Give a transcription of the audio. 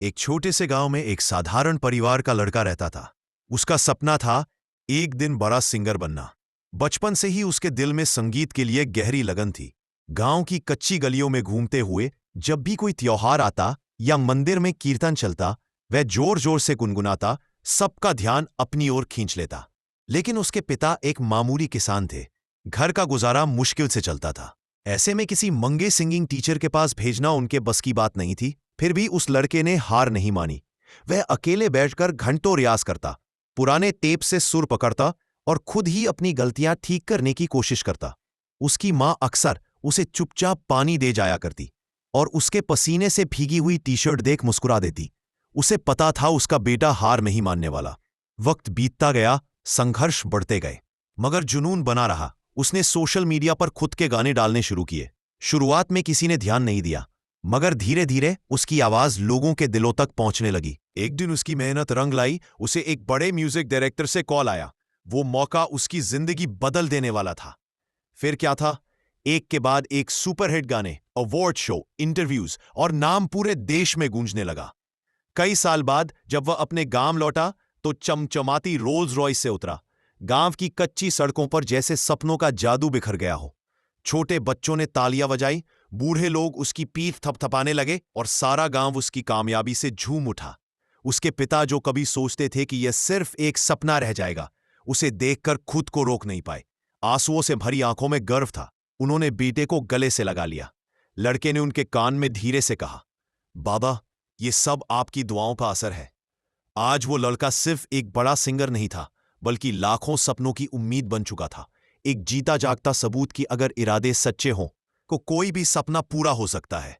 एक छोटे से गांव में एक साधारण परिवार का लड़का रहता था। उसका सपना था एक दिन बड़ा सिंगर बनना। बचपन से ही उसके दिल में संगीत के लिए गहरी लगन थी। गांव की कच्ची गलियों में घूमते हुए जब भी कोई त्योहार आता या मंदिर में कीर्तन चलता, वह जोर जोर से गुनगुनाता, सबका ध्यान अपनी ओर खींच लेता। लेकिन उसके पिता एक मामूली किसान थे। घर का गुजारा मुश्किल से चलता था। ऐसे में किसी मंगे सिंगिंग टीचर के पास भेजना उनके बस की बात नहीं थी। फिर भी उस लड़के ने हार नहीं मानी। वह अकेले बैठकर घंटों रियाज करता, पुराने टेप से सुर पकड़ता और खुद ही अपनी गलतियां ठीक करने की कोशिश करता। उसकी मां अक्सर उसे चुपचाप पानी दे जाया करती और उसके पसीने से भीगी हुई टी शर्ट देख मुस्कुरा देती। उसे पता था उसका बेटा हार नहीं मानने वाला। वक्त बीतता गया, संघर्ष बढ़ते गए, मगर जुनून बना रहा। उसने सोशल मीडिया पर खुद के गाने डालने शुरू किए। शुरुआत में किसी ने ध्यान नहीं दिया, मगर धीरे धीरे उसकी आवाज लोगों के दिलों तक पहुंचने लगी। एक दिन उसकी मेहनत रंग लाई। उसे एक बड़े म्यूजिक डायरेक्टर से कॉल आया। वो मौका उसकी जिंदगी बदल देने वाला था। फिर क्या था, एक के बाद एक सुपरहिट गाने, अवार्ड शो, इंटरव्यूज और नाम पूरे देश में गूंजने लगा। कई साल बाद जब वह अपने गांव लौटा तो चमचमाती रोल्स रॉयस से उतरा। गांव की कच्ची सड़कों पर जैसे सपनों का जादू बिखर गया हो। छोटे बच्चों ने तालियां बजाई, बूढ़े लोग उसकी पीठ थपथपाने लगे और सारा गांव उसकी कामयाबी से झूम उठा। उसके पिता, जो कभी सोचते थे कि यह सिर्फ एक सपना रह जाएगा, उसे देखकर खुद को रोक नहीं पाए। आंसुओं से भरी आंखों में गर्व था। उन्होंने बेटे को गले से लगा लिया। लड़के ने उनके कान में धीरे से कहा, बाबा, ये सब आपकी दुआओं का असर है। आज वो लड़का सिर्फ एक बड़ा सिंगर नहीं था, बल्कि लाखों सपनों की उम्मीद बन चुका था। एक जीता जागता सबूत कि अगर इरादे सच्चे हों तो कोई भी सपना पूरा हो सकता है।